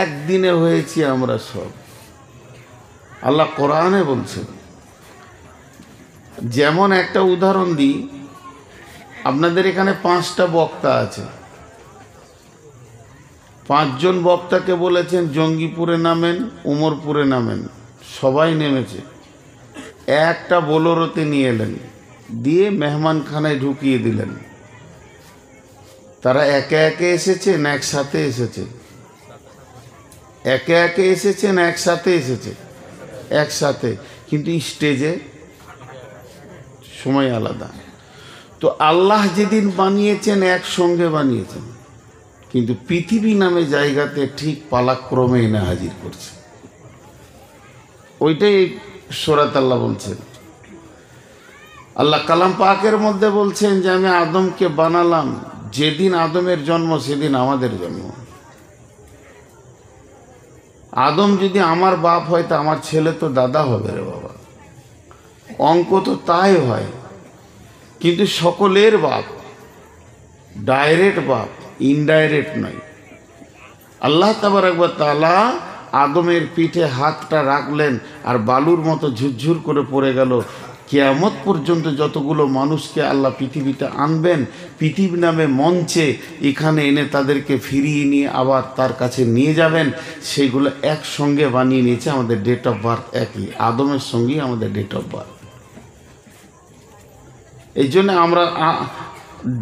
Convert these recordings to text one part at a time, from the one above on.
একদিনে হয়েছি আমরা সব। আল্লাহ কোরআনে বলছেন। যেমন একটা উদাহরণ দিই, আপনাদের এখানে 5টা বক্তা আছে, 5 জন বক্তাকে বলেছেন জঙ্গিপুরে নামেন, উমরপুরে নামেন, সবাই নেমেছে। একটা বোলেরোতে নিয়ে এলেন, দিয়ে মেহমানখানায় ঢুকিয়ে দিলেন। তারা একে একে এসেছে না একসাথে এসেছে? একে একে এসেছে না একসাথে এসেছে? একসাথে, কিন্তু স্টেজে সময় আলাদা। তো আল্লাহ যেদিন বানিয়েছেন একসঙ্গে বানিয়েছেন, কিন্তু পৃথিবী নামে জায়গাতে ঠিক পালাক্রমে এনে হাজির করছে। ওইটাই সূরাত আল্লাহ বলছেন। আল্লাহ কালাম পাকের মধ্যে বলছেন যে আমি আদমকে বানালাম, যেদিন আদমের জন্ম সেদিন আমাদের জন্ম। আদম যদি আমার বাপ হয় তা আমার ছেলে তো দাদা হবে রে বাবা, অঙ্ক তো তাই হয়। কিন্তু সকলের বাপ, ডাইরেক্ট বাপ, ইনডাইরেক্ট নয়। আল্লাহ তাবারক ওয়া তাআলা আদমের পিঠে হাতটা রাখলেন আর বালুর মতো ঝুরঝুর করে পড়ে গেল। কিয়ামত পর্যন্ত যতগুলো মানুষকে আল্লাহ পৃথিবীতে আনবেন, পৃথিবী নামে মঞ্চে এখানে এনে তাদেরকে ফিরিয়ে নিয়ে আবার তার কাছে নিয়ে যাবেন, সেইগুলো একসঙ্গে বানিয়ে নিয়েছে। আমাদের ডেট অফ বার্থ একই, আদমের সঙ্গেই আমাদের ডেট অফ বার্থ। এই জন্য আমরা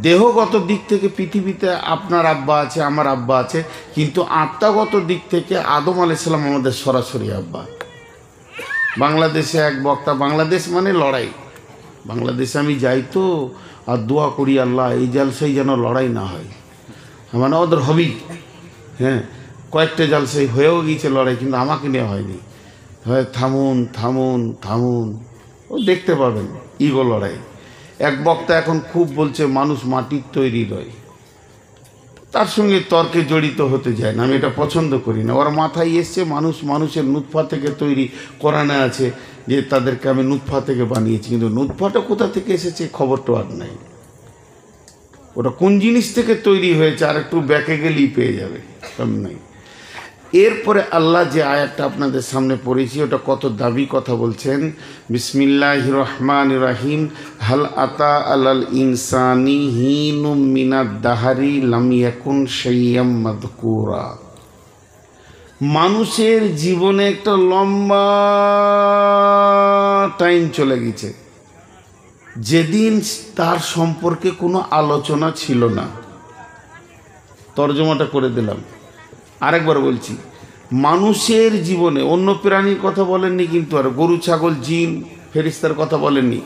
দেহগত দিক থেকে পৃথিবীতে আপনার আব্বা আছে, আমার আব্বা আছে, কিন্তু আত্মাগত দিক থেকে আদম আলাইহিস সালাম আমাদের সরাসরি আব্বা। বাংলাদেশে এক বক্তা, বাংলাদেশ মানে লড়াই, বাংলাদেশে আমি যাই তো আর দোয়া করি আল্লাহ এই জালসাই যেন লড়াই না হয়, মানে ওদের হবেই। হ্যাঁ, কয়েকটা জালসাই হয়েও গিয়েছে লড়াই, কিন্তু আমাকে নেওয়া হয়নি। হয় থামুন থামুন থামুন, ও দেখতে পাবেন ইগো লড়াই। এক বক্তা এখন খুব বলছে মানুষ মাটির তৈরি নয়, তার সঙ্গে তর্কে জড়িত হতে যায় না, আমি এটা পছন্দ করি না। ওর মাথায় এসছে মানুষ মানুষের নুৎফা থেকে তৈরি, কোরআনে আছে যে তাদেরকে আমি নুৎফা থেকে বানিয়েছি, কিন্তু নুৎফাটা কোথা থেকে এসেছে খবরটা আর নাই। ওটা কোন জিনিস থেকে তৈরি হয়েছে আর একটু ব্যাকে গেলেই পেয়ে যাবে, কম নাই। এরপরে আল্লাহ যে আয়াতটা আপনাদের সামনে পড়েছি ওটা কত দাবি কথা বলছেন। বিসমিল্লাহির রহমানির রহিম। হাল আতা আলাল ইনসানি হিনুম মিনাদ দাহারি লাম ইয়াকুন শাইয়্যাম মাযকুরা। মানুষের জীবনে একটা লম্বা টাইম চলে গেছে যেদিন তার সম্পর্কে কোনো আলোচনা ছিল না। তর্জমাটা করে দিলাম, আরেকবার বলছি। মানুষের জীবনে, অন্য প্রাণীর কথা বলেননি কিন্তু, আর গরু ছাগল জিন ফেরেশতার কথা বলেননি,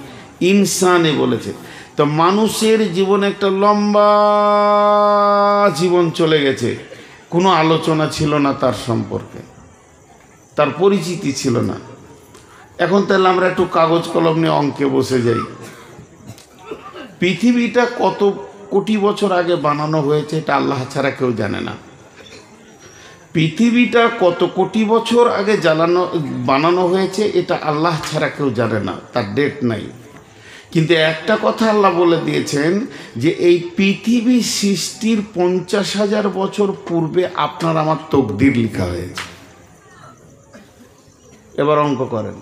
ইনসানে বলেছে। তো মানুষের জীবনে একটা লম্বা জীবন চলে গেছে, কোনো আলোচনা ছিল না তার সম্পর্কে, তার পরিচিতি ছিল না। এখন তাহলে আমরা একটু কাগজ কলম নিয়ে অঙ্কে বসে যাই। পৃথিবীটা কত কোটি বছর আগে বানানো হয়েছে এটা আল্লাহ ছাড়া কেউ জানে না। পৃথিবীটা কত কোটি বছর আগে বানানো হয়েছে এটা আল্লাহ ছাড়া কেউ জানে না, তার ডেট নাই। কিন্তু একটা কথা আল্লাহ বলে দিয়েছেন যে এই পৃথিবী সৃষ্টির 50,000 বছর পূর্বে আপনার আমার তকদির লেখা হয়েছে। এবার অঙ্ক করেন।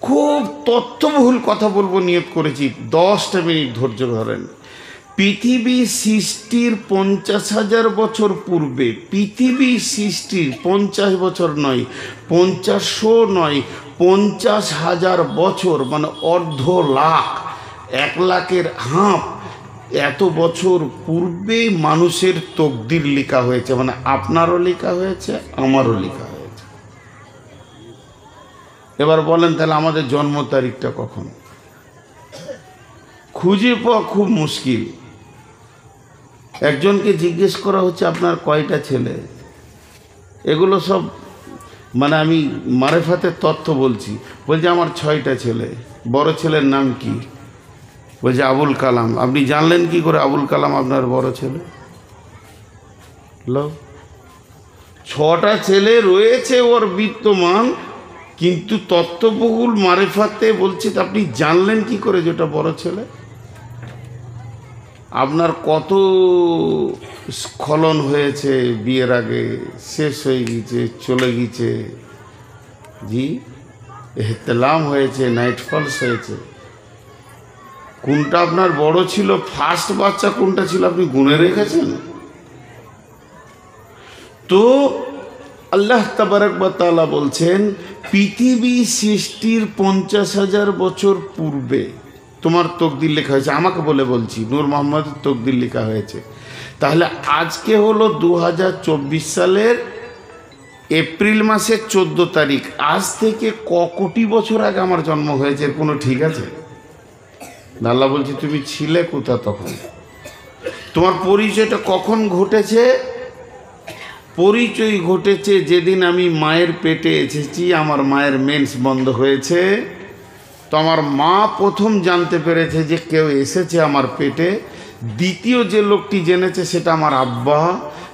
খুব তথ্যবহুল কথা বলবো নিয়ত করেছি, 10টা মিনিট ধৈর্য ধরেন। পৃথিবী সৃষ্টির 50,000 বছর পূর্বে, পৃথিবী সৃষ্টির 50 বছর নয়, 50 নয়, 50,000 বছর, মানে অর্ধ লাখ, 1 লাখের হাফ, এত বছর পূর্বে মানুষের তকদির লেখা হয়েছে। মানে আপনারও লেখা হয়েছে, আমারও লেখা হয়েছে। এবার বলেন তাহলে আমাদের জন্ম তারিখটা কখন? খুঁজে পাওয়া খুব মুশকিল। একজনকে জিজ্ঞেস করা হচ্ছে আপনার কয়টা ছেলে, এগুলো সব মানে আমি মারেফাতের তথ্য বলছি। বলছে আমার 6টা ছেলে। বড় ছেলের নাম কি? বলছে আবুল কালাম। আপনি জানলেন কি করে আবুল কালাম আপনার বড় ছেলে? 6টা ছেলে রয়েছে ওর বিদ্যমান, কিন্তু তত্ত্ববহুল মারেফাতে বলছে আপনি জানলেন কি করে যেটা বড় ছেলে? আপনার কত স্খলন হয়েছে বিয়ের আগে, শেষ হয়ে গিয়েছে, চলে গিয়েছে, জি এহতেলাম হয়েছে, নাইট ফলস হয়েছে। কোনটা আপনার বড় ছিল, ফার্স্ট বাচ্চা কোনটা ছিল আপনি গুনে রেখেছেন? তো আল্লাহ তাবারক ওয়া তাআলা বলছেন পৃথিবী সৃষ্টির 50,000 বছর পূর্বে তোমার তকদির লেখা হয়েছে। আমাকে বলে বলছি, নূর মোহাম্মদের তকদির লেখা হয়েছে। তাহলে আজকে হলো 2024 সালের এপ্রিল মাসের 14 তারিখ। আজ থেকে কোটি বছর আগে আমার জন্ম হয়েছে, কোনো ঠিক আছে? আল্লাহ বলছি তুমি ছিলে কোথা তখন? তোমার পরিচয়টা কখন ঘটেছে? পরিচয় ঘটেছে যেদিন আমি মায়ের পেটে এসেছি, আমার মায়ের মেন্স বন্ধ হয়েছে। তো আমার মা প্রথম জানতে পেরেছে যে কেউ এসেছে আমার পেটে। দ্বিতীয় যে লোকটি জেনেছে সেটা আমার আব্বা,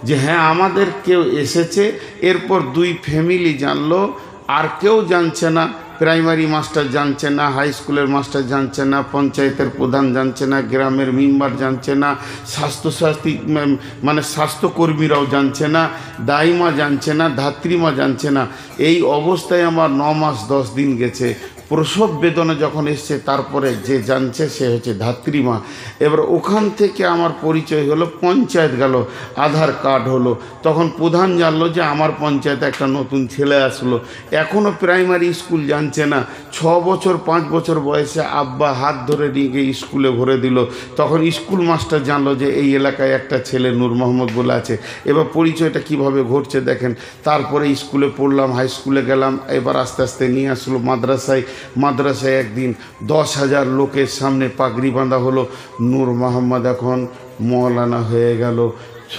যে হ্যাঁ আমাদের কেউ এসেছে। এরপর 2 ফ্যামিলি জানলো, আর কেউ জানছে না। প্রাইমারি মাস্টার জানছে না, হাই স্কুলের মাস্টার জানছে না, পঞ্চায়েতের প্রধান জানছে না, গ্রামের মেম্বার জানছে না, স্বাস্থ্যসাথী মানে স্বাস্থ্যকর্মীরাও জানছে না, দাইমা জানছে না, ধাত্রীমা জানছে না। এই অবস্থায় আমার 9 মাস 10 দিন গেছে। প্রসব বেদনা যখন এসছে তারপরে যে জানছে সে হচ্ছে ধাত্রীমা। এবার ওখান থেকে আমার পরিচয় হলো, পঞ্চায়েত গেল, আধার কার্ড হলো, তখন প্রধান জানলো যে আমার পঞ্চায়েতে একটা নতুন ছেলে আসলো। এখনও প্রাইমারি স্কুল জানছে না। 6 বছর 5 বছর বয়সে আব্বা হাত ধরে নিয়ে গিয়ে স্কুলে ভরে দিল। তখন স্কুল মাস্টার জানলো যে এই এলাকায় একটা ছেলে নূর মোহাম্মদ বলে আছে। এবার পরিচয়টা কিভাবে ঘটছে দেখেন। তারপরে স্কুলে পড়লাম, হাই স্কুলে গেলাম, এবার আস্তে আস্তে নিয়ে আসলো মাদ্রাসায়। মাদ্রাসায় একদিন 10,000 লোকের সামনে পাগড়ি বাঁধা হলো। নূর মোহাম্মদ এখন মৌলানা হয়ে গেল,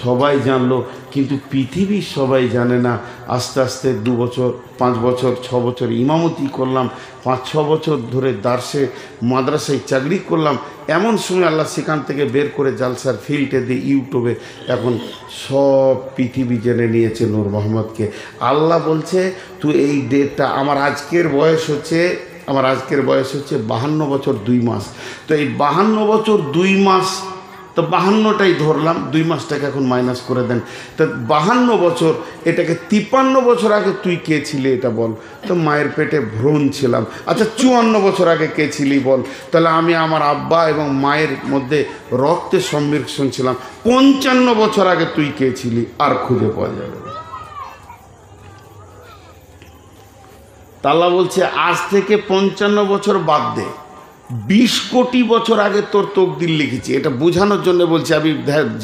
সবাই জানলো। কিন্তু পৃথিবীর সবাই জানে না। আস্তে আস্তে 2 বছর 5 বছর 6 বছর ইমামতি করলাম, 5-6 বছর ধরে দার্সে মাদ্রাসায় চাকরি করলাম। এমন সময় আল্লাহ সেখান থেকে বের করে জালসার ফিল্ডে দিয়ে ইউটিউবে এখন সব পৃথিবী জেনে নিয়েছে নূর মোহাম্মদকে। আল্লাহ বলছে তুই এই ডেটটা, আমার আজকের বয়স হচ্ছে 52 বছর 2 মাস। তো এই 52 বছর 2 মাস, তো 52টাই ধরলাম, 2 মাসটাকে এখন মাইনাস করে দেন। তো 52 বছর, এটাকে 53 বছর আগে তুই কে ছিলি এটা বল। তো মায়ের পেটে ভ্রূণ ছিলাম। আচ্ছা 54 বছর আগে কে ছিলি বল। তাহলে আমি আমার আব্বা এবং মায়ের মধ্যে রক্তের সংমিশ্রণ ছিলাম। 55 বছর আগে তুই কে ছিলি আর খুঁজে পাওয়া যাবে। আল্লাহ বলছে আজ থেকে 55 বছর বাদ দে, 20 কোটি বছর আগে তোর তকদির লিখেছি। এটা বোঝানোর জন্য বলছি, আমি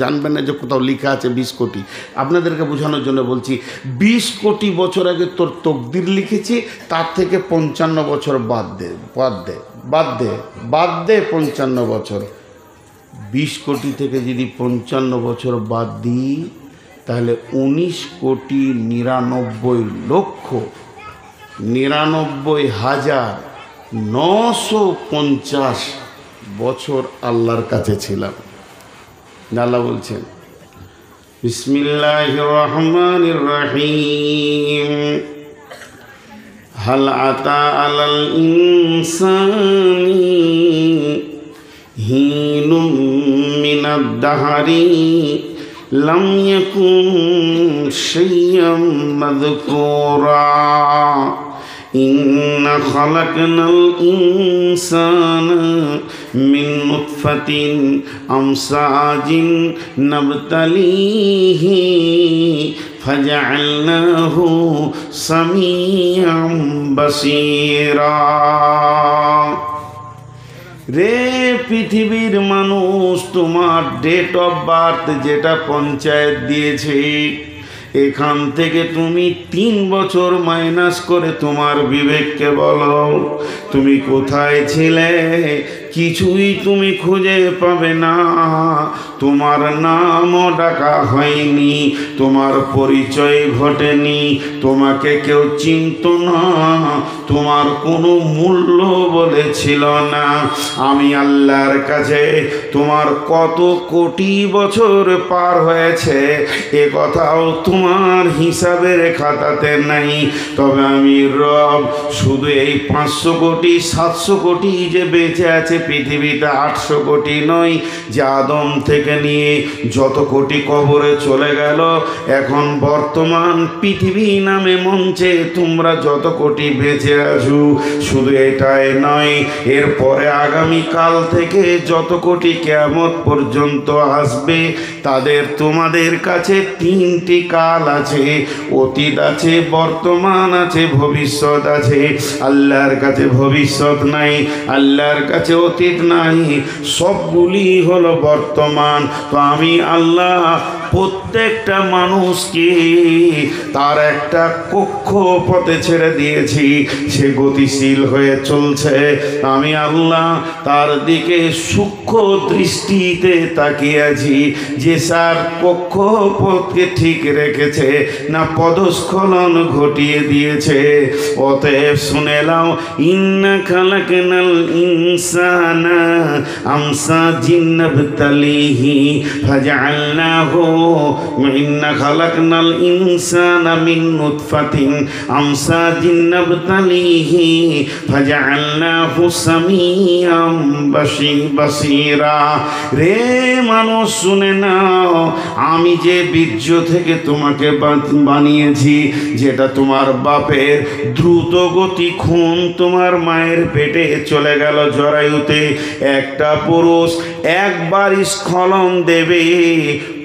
জানবেন না যে কোথাও লেখা আছে 20 কোটি, আপনাদেরকে বোঝানোর জন্য বলছি। 20 কোটি বছর আগে তোর তকদির লিখেছি, তার থেকে 55 বছর বাদ দে, বাদ দে, বাদ দে, বাদ দে 55 বছর। 20 কোটি থেকে যদি 55 বছর বাদ দিই তাহলে 19,99,950 বছর আল্লাহর কাছে ছিলাম। আল্লাহ বলছেন বিসমিল্লাহির রহমানির রহিম, হাল আতা আলাল ইনসানি হিনুম মিনাদ দাহরি লাম ইয়াকুন শাইয়্যাম মাযকুরা ইন্না খালাকনাল ইনসানা মিন নুতফাতিন আমসাজিন নাবতালিহি ফাজআলনাহু সামিআম বাসীরা। রে পৃথিবীর মানুষ, তোমার ডেট অফ বার্থ যেটা পঞ্চায়েত দিয়েছে, এখান থেকে তুমি 3 বছর মাইনাস করে তোমার বিবেককে বলো তুমি কোথায় ছিলে। কিছুই তুমি খুঁজে পাবে না। তোমার নামও ডাকা হয়নি, তোমার পরিচয় ঘটেনি, তোমাকে কেউ চিনত না, তোমার কোনো মূল্য বলেছিল না। আমি আল্লাহর কাছে তোমার কত কোটি বছর পার হয়েছে এ কথাও তোমার হিসাবের খাতাতে নাই। তবে আমি রব শুধু এই 500 কোটি 700 কোটি যে বেঁচে আছে পৃথিবীতে 800 কোটি নয়, যে আদম থেকে নিয়ে যত কোটি কবরে চলে গেল, এখন বর্তমান পৃথিবী নামে মঞ্চে তোমরা যত কোটি বেঁচে আছো, শুধু এটাই নয়, এরপরে আগামীকাল থেকে যত কোটি কিয়ামত পর্যন্ত আসবে, তাদের তোমাদের কাছে 3টি কাল আছে, অতীত আছে, বর্তমান আছে, ভবিষ্যৎ আছে। আল্লাহর কাছে ভবিষ্যৎ নাই, আল্লাহর কাছে অতীত নাই, সবগুলি হলো বর্তমান। তো আমি আল্লাহ প্রত্যেকটা মানুষকে তার একটা কক্ষপথে ছেড়ে দিয়েছি, সে গতিশীল হয়ে চলছে। আমি আল্লাহ তার দিকে সূক্ষ্ম দৃষ্টিতে তাকিয়েছি, যে স্যার কক্ষপথকে ঠিক রেখেছে না পদস্খলন ঘটিয়ে দিয়েছে। অতএব শুনে নাও, ইন্না খালাকনাল ইনসানা আমসাজিন নাবতালিহি ফাজআলনাহু, ইন্না খালাকনাল ইনসানা মিন নুতফাতিন আমসাজিন নাবতালিহি ফাজআলনাহু সামিয়াম বাসীরা। রে মানুষ শুনে নাও, আমি যে বীর্য থেকে তোমাকে বানিয়েছি, যেটা তোমার বাপের দ্রুত গতি খুন তোমার মায়ের পেটে চলে গেল জরায়ুতে, একটা পুরুষ একবার স্খলন দেবে,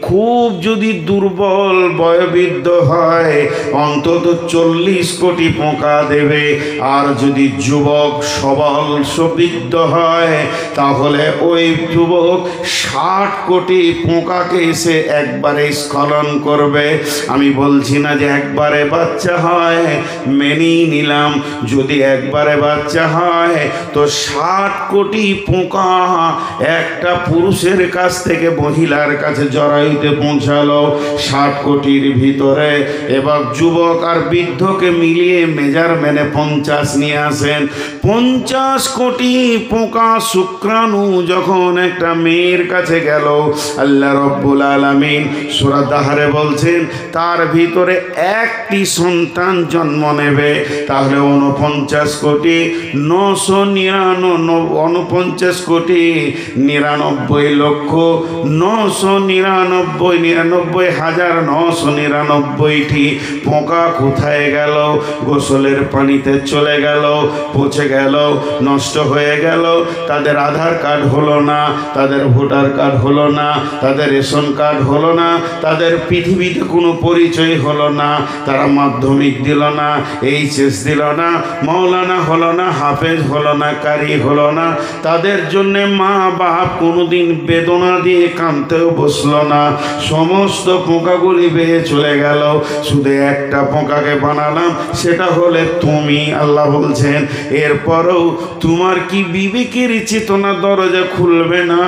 খুব যদি দুর্বল বয়োবৃদ্ধ হয় অন্তত 40 কোটি পোকা দেবে, আর যদি যুবক সবল সুবৃদ্ধ হয় তাহলে ওই যুবক 60 কোটি পোকাকে সে একবারে স্খলন করবে। আমি বলছি না যে একবারে বাচ্চা হয়, মেনেই নিলাম যদি একবারে বাচ্চা হয় তো 60 কোটি পোকা একটা পুরুষের কাছ থেকে মহিলার কাছে জরায়ুতে পৌঁছালো। 60 কোটির ভিতরে এবার যুবক আর বৃদ্ধকে মিলিয়ে মেজারমেন্টে 50 নিয়ে আসেন। 50 কোটি পোকা শুক্রাণু যখন একটা মেয়ের কাছে গেল, আল্লাহ রব্বুল আলামিন সূরা দাহরে বলছেন তার ভিতরে একটি সন্তান জন্ম নেবে, তাহলে 49 কোটি 49 কোটি 99 লক্ষ 99,999,999টি পোকা কোথায় গেল? গোসলের পানিতে চলে গেল, পচে গেল, নষ্ট হয়ে গেল। তাদের আধার কার্ড হলো না, তাদের ভোটার কার্ড হলো না, তাদের রেশন কার্ড হলো না, তাদের পৃথিবীতে কোনো পরিচয় হলো না, তারা মাধ্যমিক দিল না, এইচএস দিল না, মৌলানা হলো না, হাফেজ হলো না, কারি হলো না। তাদের জন্যে মা বাপ কোনোদিন বেদনা দিয়ে কাঁদতেও বসলো না। সমস্ত পোকাগুলি বেয়ে চলে গেল, শুধু একটা পোকাকে বানালাম, সেটা হলে তুমি। আল্লাহ বলছেন এরপরও তোমার কি বিবেকের চেতনা দরজা খুলবে না?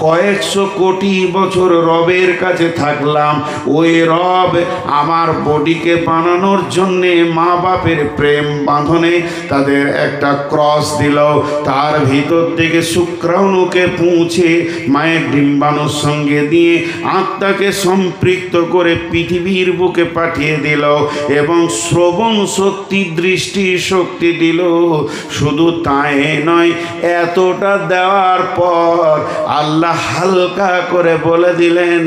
কয়েকশো কোটি বছর রবের কাছে থাকলাম, ওই রব আমার বডিকে বানানোর জন্যে মা বাপের প্রেম বাঁধনে তাদের একটা ক্রস দিল, তার ভিতর থেকে শুক্রাণুকে পৌঁছে মায়ের ডিম্বাণুর সঙ্গে দিয়ে আত্মাকে সম্পৃক্ত করে পৃথিবীর বুকে পাঠিয়ে দিল এবং শ্রবণ শক্তি, দৃষ্টি শক্তি দিল। শুধু তাই নয়, এতটা দেওয়ার পর আল্লাহ হালকা করে বলে দিলেন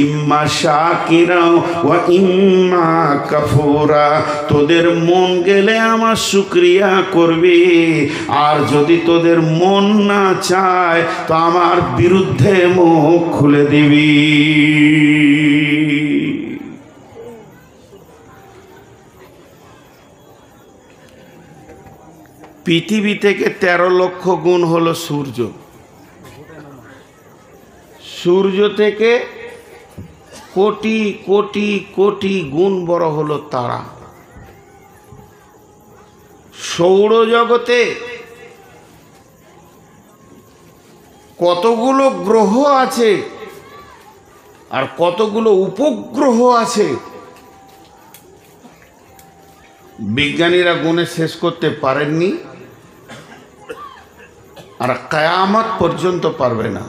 ইম্মা শাকিরা ওয়া ইম্মা কাফুরা, তোদের মন গেলে আমার শুকরিয়া করবি, আর যদি তোদের মন না চায় তো আমার বিরুদ্ধে মুখ খুলে দিবি। পৃথিবী থেকে 13 লক্ষ গুণ হলো সূর্য, সূর্য থেকে কোটি কোটি কোটি গুণ বড় হলো তারা। সৌরজগতে কতগুলো গ্রহ আছে আর কতগুলো উপগ্রহ আছে, বিজ্ঞানীরা গুণে শেষ করতে পারেননি, আর কিয়ামত পর্যন্ত পারবে না।